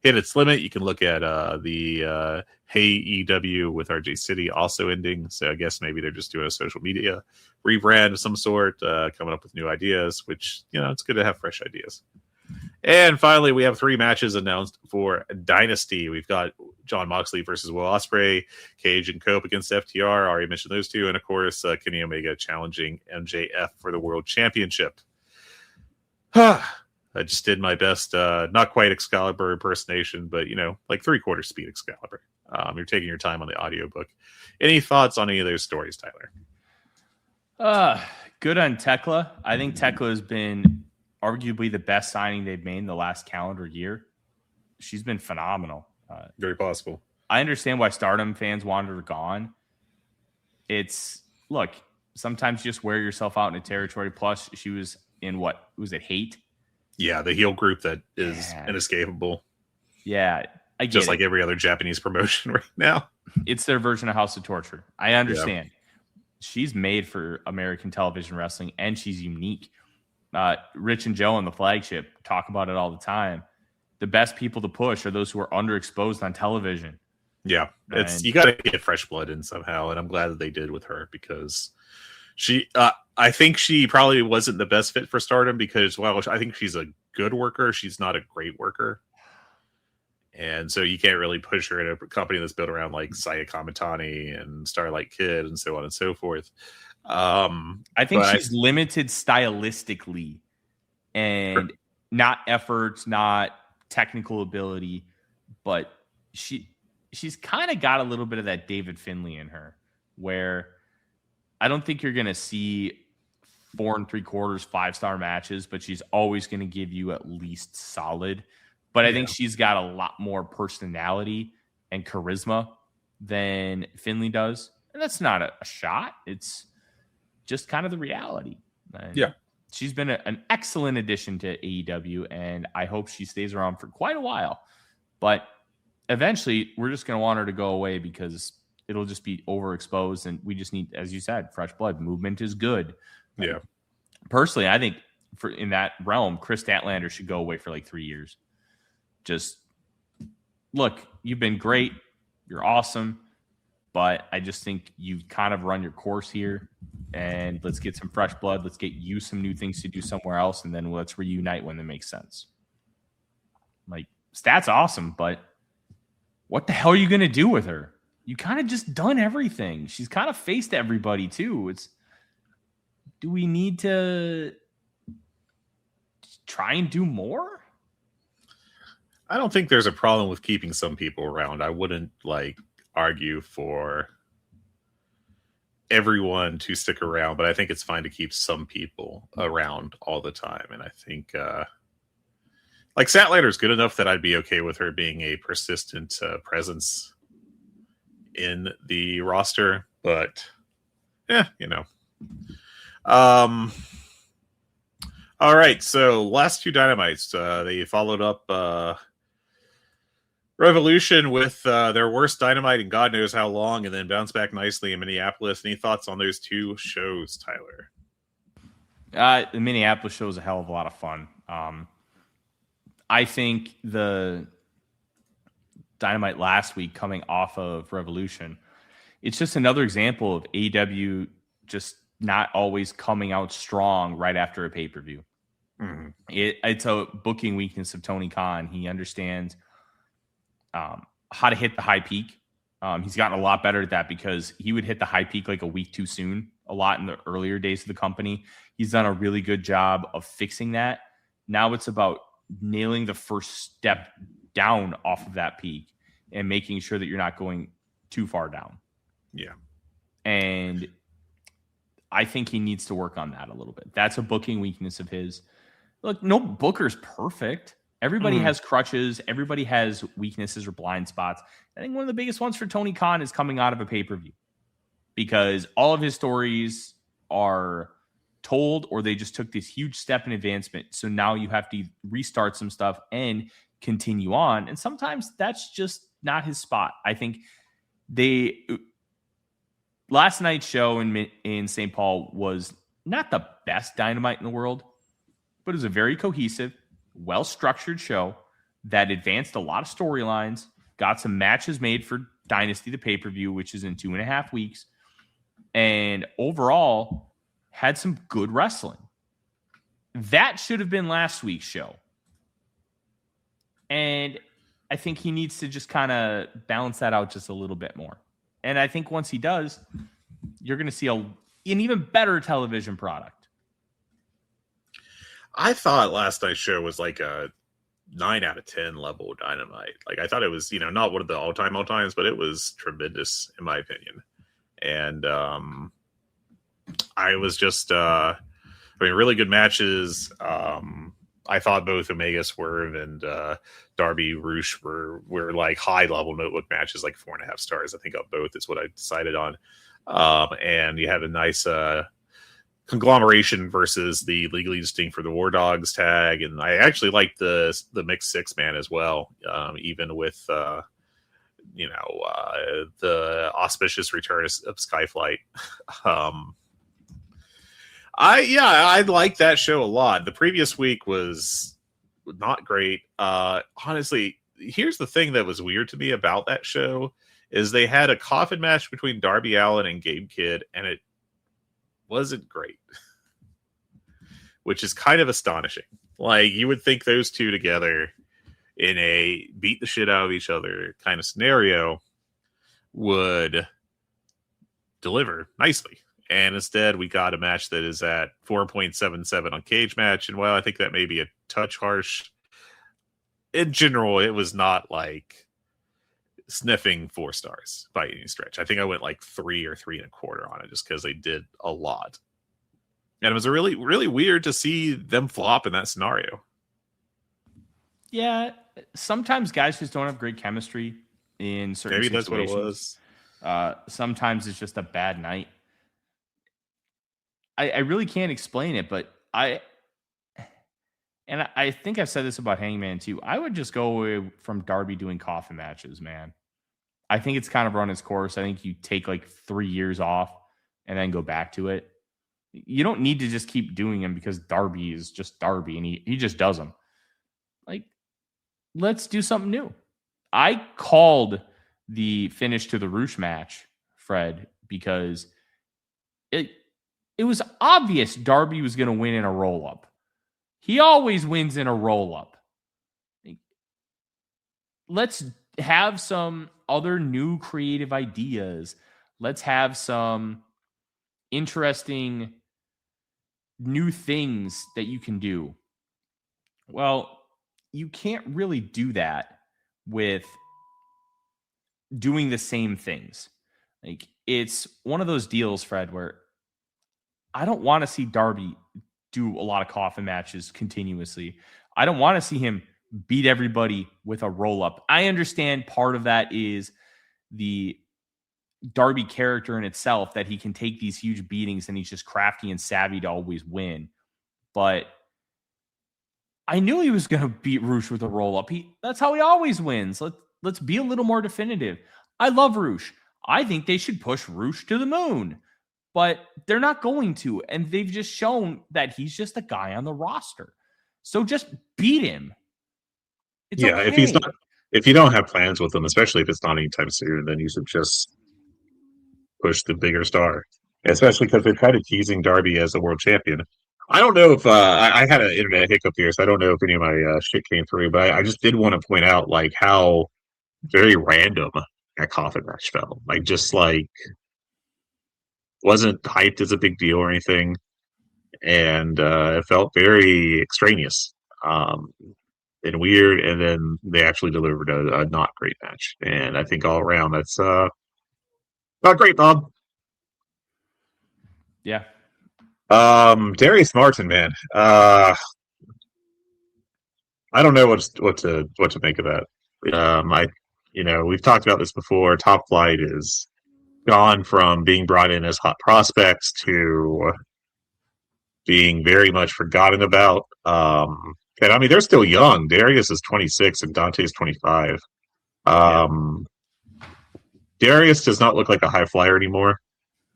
hit its limit. You can look at the Hey EW with RJ City also ending. So I guess maybe they're just doing a social media rebrand of some sort, coming up with new ideas, which, it's good to have fresh ideas. And finally, we have 3 matches announced for Dynasty. We've got John Moxley versus Will Ospreay, Cage and Cope against FTR. I already mentioned those two. And of course, Kenny Omega challenging MJF for the World Championship. I just did my best, not quite Excalibur impersonation, but, like 3/4 speed Excalibur. You're taking your time on the audiobook. Any thoughts on any of those stories, Tyler? Good on Tekla. I think Tekla has been arguably the best signing they've made in the last calendar year. She's been phenomenal. Very possible. I understand why Stardom fans wanted her gone. Look, sometimes you just wear yourself out in a territory. Plus, she was in Hate? Yeah, the heel group that is inescapable. Yeah, I get just it. Like every other Japanese promotion right now. It's their version of House of Torture. I understand. Yeah. She's made for American television wrestling, and she's unique. Rich and Joe on the flagship talk about it all the time. The best people to push are those who are underexposed on television. Yeah, you got to get fresh blood in somehow, and I'm glad that they did with her because she. I think she probably wasn't the best fit for Stardom because, I think she's a good worker. She's not a great worker. And so you can't really push her in a company that's built around like Saya Kamitani and Starlight Kid and so on and so forth. I think she's limited stylistically and not efforts, not technical ability, but she's kind of got a little bit of that David Finlay in her where I don't think you're going to see 4 3/4 5-star matches, but she's always going to give you at least solid. But I think she's got a lot more personality and charisma than Finlay does. And that's not a shot. It's just kind of the reality. And she's been an excellent addition to AEW, and I hope she stays around for quite a while. But eventually, we're just going to want her to go away because it'll just be overexposed, and we just need, as you said, fresh blood. Movement is good. Yeah. Personally, I think in that realm, Chris Statlander should go away for like 3 years. Just look, you've been great. You're awesome. But I just think you've kind of run your course here. And let's get some fresh blood. Let's get you some new things to do somewhere else. And then let's reunite when it makes sense. Like, Stat's awesome, but what the hell are you going to do with her? You kind of just done everything. She's kind of faced everybody, too. Do we need to try and do more? I don't think there's a problem with keeping some people around. I wouldn't argue for everyone to stick around, but I think it's fine to keep some people around all the time. And I think Statlander is good enough that I'd be okay with her being a persistent presence in the roster. But all right. So last 2 Dynamites, they followed up Revolution with their worst Dynamite in God knows how long, and then bounce back nicely in Minneapolis. Any thoughts on those 2 shows, Tyler? The Minneapolis show was a hell of a lot of fun. I think the Dynamite last week coming off of Revolution, it's just another example of AEW just not always coming out strong right after a pay-per-view. Mm-hmm. It's a booking weakness of Tony Khan. He understands how to hit the high peak. He's gotten a lot better at that because he would hit the high peak like a week too soon a lot in the earlier days of the company. He's done a really good job of fixing that. Now it's about nailing the first step down off of that peak and making sure that you're not going too far down. Yeah. And I think he needs to work on that a little bit. That's a booking weakness of his. Look, no booker's perfect. Everybody has crutches. Everybody has weaknesses or blind spots. I think one of the biggest ones for Tony Khan is coming out of a pay-per-view because all of his stories are told or they just took this huge step in advancement. So now you have to restart some stuff and continue on. And sometimes that's just not his spot. I think last night's show in St. Paul was not the best Dynamite in the world. but it was a very cohesive, well-structured show that advanced a lot of storylines, got some matches made for Dynasty, the pay-per-view, which is in 2.5 weeks, and overall had some good wrestling. That should have been last week's show. And I think he needs to just kind of balance that out just a little bit more. And I think once he does, you're going to see an even better television product. I thought last night's show was like a 9 out of 10 level Dynamite. Like, I thought it was, not one of the all-times, but it was tremendous in my opinion. And I was just, really good matches. I thought both Omega Swerve and Darby Roosh were like high level notebook matches, like 4.5 stars. I think on both is what I decided on. And you had a nice conglomeration versus the Legally Distinct for the War Dogs tag, and I actually liked the mixed 6-man as well, even with the auspicious return of Skyflight. I liked that show a lot. The previous week was not great. Honestly, here's the thing that was weird to me about that show is they had a coffin match between Darby Allin and Gabe Kidd, and it wasn't great, which is kind of astonishing. Like, you would think those two together in a beat the shit out of each other kind of scenario would deliver nicely. And instead, we got a match that is at 4.77 on Cage Match. And while I think that may be a touch harsh, in general, it was not like sniffing 4 stars by any stretch. I think I went like 3 or 3.25 on it just because they did a lot. And it was really, really weird to see them flop in that scenario. Yeah, sometimes guys just don't have great chemistry in certain situations. Maybe that's what it was. Sometimes it's just a bad night. I really can't explain it, but I think I've said this about Hangman too. I would just go away from Darby doing coffin matches, man. I think it's kind of run its course. I think you take like 3 years off and then go back to it. You don't need to just keep doing them because Darby is just Darby and he just does them. Like, let's do something new. I called the finish to the Roosh match, Fred, because it was obvious Darby was going to win in a roll-up. He always wins in a roll-up. Let's have some other new creative ideas. Let's have some interesting new things that you can do. Well, you can't really do that with doing the same things. Like, it's one of those deals, Fred, where I don't want to see Darby do a lot of coffin matches continuously. I don't want to see him beat everybody with a roll-up. I understand part of that is the Darby character in itself, that he can take these huge beatings and he's just crafty and savvy to always win. But I knew he was going to beat Roosh with a roll-up. That's how he always wins. Let's be a little more definitive. I love Roosh. I think they should push Roosh to the moon. But they're not going to, and they've just shown that he's just a guy on the roster. So just beat him. It's okay. If you don't have plans with him, especially if it's not anytime soon, then you should just push the bigger star. Especially because they're kind of teasing Darby as a world champion. I don't know if I had an internet hiccup here, so I don't know if any of my shit came through, but I just did want to point out like how very random that coffin match felt. Like, just like, wasn't hyped as a big deal or anything, and it felt very extraneous and weird. And then they actually delivered a not great match, and I think all around that's not great, Bob. Yeah. Darius Martin, man. I don't know what to make of that. We've talked about this before. Top Flight is gone from being brought in as hot prospects to being very much forgotten about. And I mean, they're still young. Darius is 26 and Dante is 25. Darius does not look like a high flyer anymore.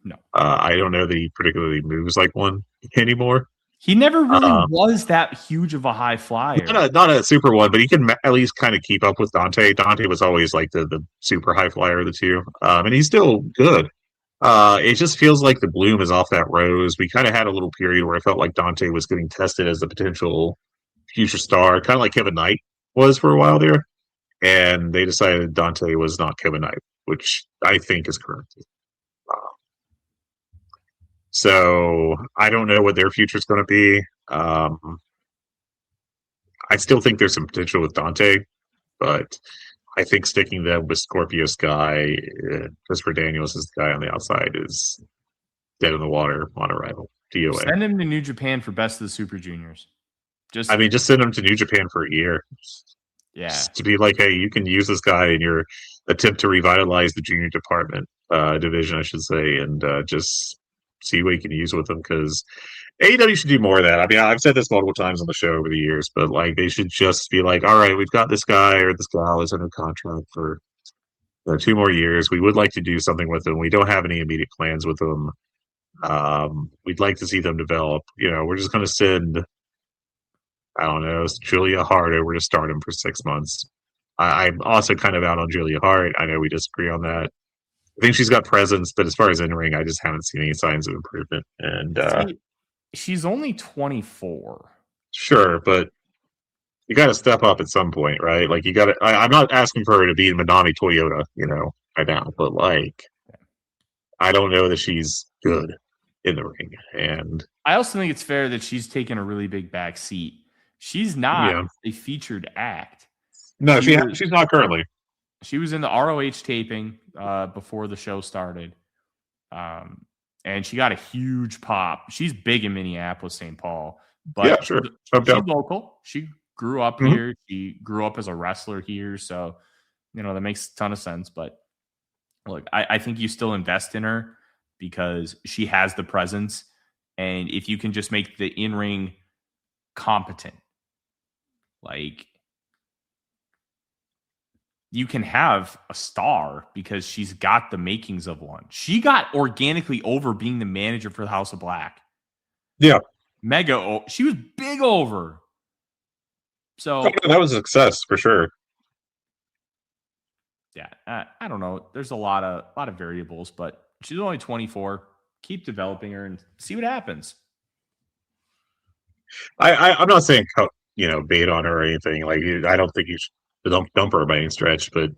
No. I don't know that he particularly moves like one anymore. He never really Um, was that huge of a high flyer. not a super one, but he can at least kind of keep up with Dante. Dante was always like the super high flyer of the two, and he's still good. It just feels like the bloom is off that rose. We kind of had a little period where I felt like Dante was getting tested as a potential future star, kind of like Kevin Knight was for a while there. And they decided Dante was not Kevin Knight, which I think is correct. Uh, so I don't know what their future is going to be. I still think there's some potential with Dante, but I think sticking them with Scorpio Sky, Christopher Daniels is the guy on the outside, is dead in the water on arrival. DOA. Send him to New Japan for Best of the Super Juniors. Just send him to New Japan for a year. Yeah. Just to be like, hey, you can use this guy in your attempt to revitalize the junior department, division, I should say, and just see what you can use with them, because AEW should do more of that. I mean, I've said this multiple times on the show over the years, but like they should just be like, all right, we've got this guy or this gal is under contract for 2 more years. We would like to do something with them. We don't have any immediate plans with them. We'd like to see them develop. We're just going to send, I don't know, Julia Hart over to Stardom for 6 months. I'm also kind of out on Julia Hart. I know we disagree on that. I think she's got presence, but as far as in ring, I just haven't seen any signs of improvement. And she's only 24. Sure, but you got to step up at some point, right? Like you got to. I'm not asking for her to be in Manami Toyota, right now, but like, I don't know that she's good in the ring. And I also think it's fair that she's taken a really big back seat. She's not a featured act. No, she's not currently. She was in the ROH taping before the show started. And she got a huge pop. She's big in Minneapolis, St. Paul. But yeah, sure. She's local. She grew up here. She grew up as a wrestler here. So, that makes a ton of sense. But look, I think you still invest in her because she has the presence. And if you can just make the in-ring competent, like, you can have a star because she's got the makings of one. She got organically over being the manager for the House of Black. Yeah. She was big over. So that was a success for sure. Yeah, I don't know. There's a lot of variables, but she's only 24. Keep developing her and see what happens. I'm not saying bait on her or anything. Like, I don't think you should dump her by any stretch, but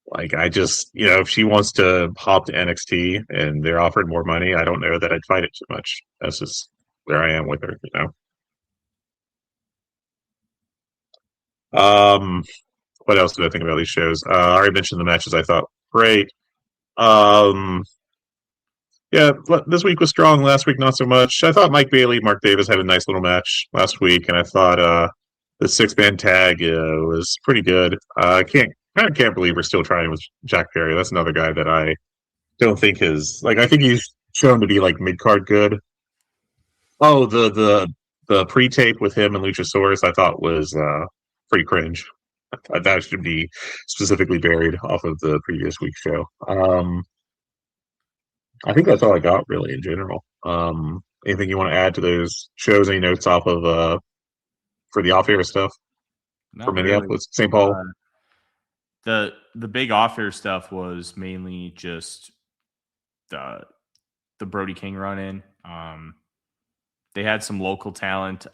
like, I just, if she wants to hop to NXT and they're offering more money, I don't know that I'd fight it too much. That's just where I am with her. What else did I think about these shows? I already mentioned the matches I thought great. Yeah, this week was strong. Last week, not so much. I thought Mike Bailey, Mark Davis had a nice little match last week, and I thought the 6-man tag was pretty good. I can't believe we're still trying with Jack Perry. That's another guy that I don't think is like. I think he's shown to be like mid card good. Oh, the pre-tape with him and Luchasaurus, I thought was pretty cringe. That should be specifically buried off of the previous week's show. I think that's all I got really in general. Anything you want to add to those shows? Any notes off of for the off-air stuff? Not for Minneapolis, really. St. Paul? The big off-air stuff was mainly just the Brody King run-in. They had some local talent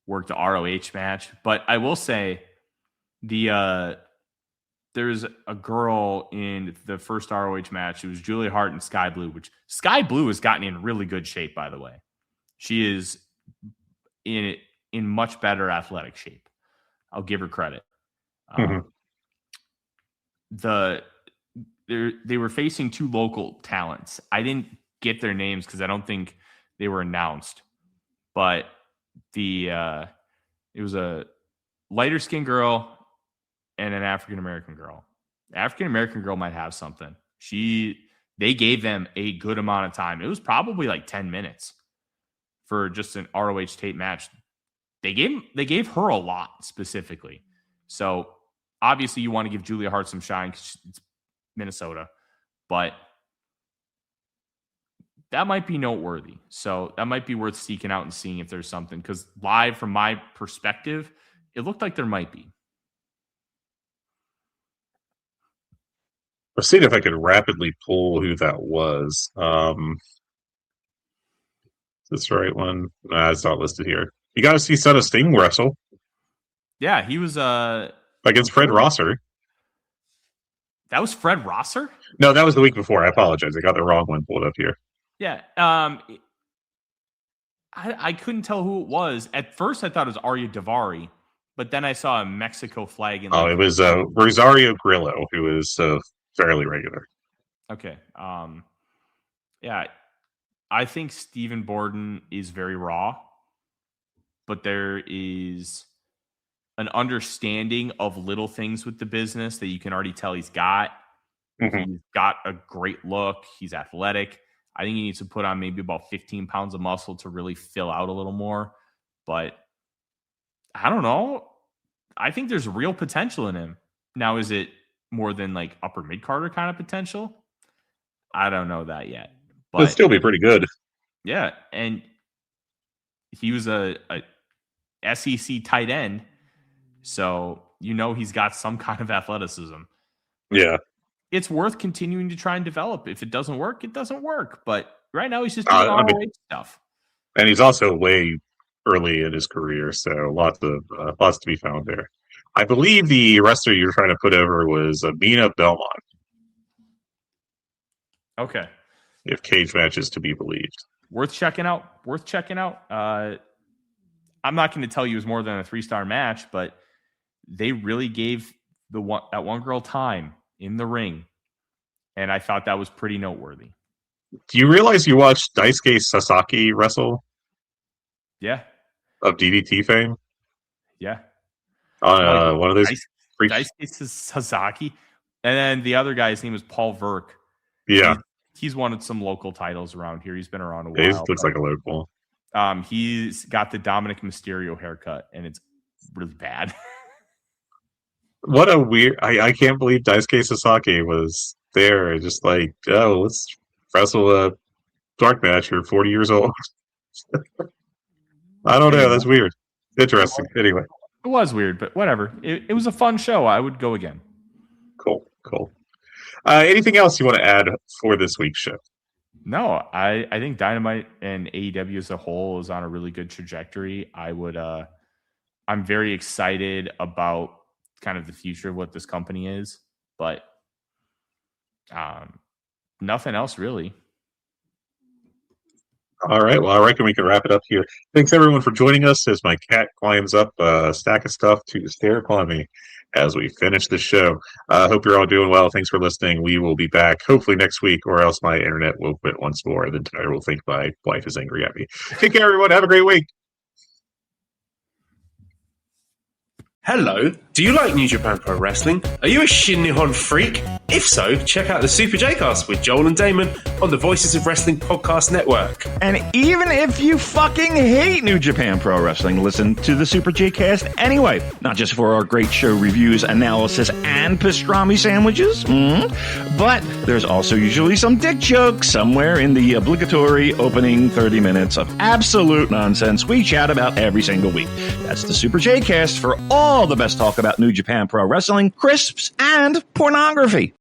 work the ROH match, but I will say there's a girl in the first ROH match. It was Julia Hart and Sky Blue, which Sky Blue has gotten in really good shape, by the way. She is in much better athletic shape. I'll give her credit. They were facing 2 local talents. I didn't get their names because I don't think they were announced, but it was a lighter skinned girl and an African-American girl. The African-American girl might have something. They gave them a good amount of time. It was probably like 10 minutes for just an ROH tape match. They gave her a lot specifically. So obviously you want to give Julia Hart some shine because it's Minnesota, but that might be noteworthy. So that might be worth seeking out and seeing if there's something. Because live, from my perspective, it looked like there might be. Let's see if I could rapidly pull who that was. That's the right one. Nah, it's not listed here. You got to see Son of Sting wrestle. Yeah, he was against Fred Rosser. That was Fred Rosser? No, that was the week before. I apologize. I got the wrong one pulled up here. Yeah. I couldn't tell who it was. At first, I thought it was Arya Davari, but then I saw a Mexico flag. And it was Rosario Grillo, who is fairly regular. Okay. Yeah. I think Stephen Borden is very raw, but there is an understanding of little things with the business that you can already tell he's got. Mm-hmm. He's got a great look. He's athletic. I think he needs to put on maybe about 15 pounds of muscle to really fill out a little more. But I don't know. I think there's real potential in him. Now, is it more than like upper mid-carder kind of potential? I don't know that yet. But it'll still be pretty good. Yeah. And he was a SEC tight end. So, he's got some kind of athleticism. Yeah. It's worth continuing to try and develop. If it doesn't work, it doesn't work. But right now he's just doing ROH stuff. And he's also way early in his career, so lots to be found there. I believe the wrestler you were trying to put over was Amina Belmont. Okay. If cage matches to be believed. Worth checking out. I'm not going to tell you it was more than a 3-star match, but they really gave that one girl time in the ring. And I thought that was pretty noteworthy. Do you realize you watched Daisuke Sasaki wrestle? Yeah. Of DDT fame? Yeah. On one of those. Daisuke Sasaki. And then the other guy's name was Paul Verk. Yeah. He's won some local titles around here. He's been around a while. He looks like a local. He's got the Dominic Mysterio haircut, and it's really bad. What a weird... I can't believe Daisuke Sasaki was there. Just like, let's wrestle a dark match. You're 40 years old. I don't know. That's weird. Interesting. Anyway. It was weird, but whatever. It was a fun show. I would go again. Cool. Anything else you want to add for this week's show? No, I think Dynamite and AEW as a whole is on a really good trajectory. I'm very excited about kind of the future of what this company is, but nothing else really. All right. Well, I reckon we can wrap it up here. Thanks everyone for joining us as my cat climbs up a stack of stuff to stare upon me as we finish the show. Hope you're all doing well. Thanks for listening. We will be back hopefully next week, or else my internet will quit once more. Then Tyler will think my wife is angry at me. Take care, everyone. Have a great week. Hello, do you like New Japan Pro Wrestling? Are you a Shin Nihon freak? If so, check out the Super J-Cast with Joel and Damon on the Voices of Wrestling Podcast Network. And even if you fucking hate New Japan Pro Wrestling, listen to the Super J-Cast anyway. Not just for our great show reviews, analysis, and pastrami sandwiches, but there's also usually some dick jokes somewhere in the obligatory opening 30 minutes of absolute nonsense we chat about every single week. That's the Super J-Cast for all the best talk about New Japan Pro Wrestling, crisps, and pornography.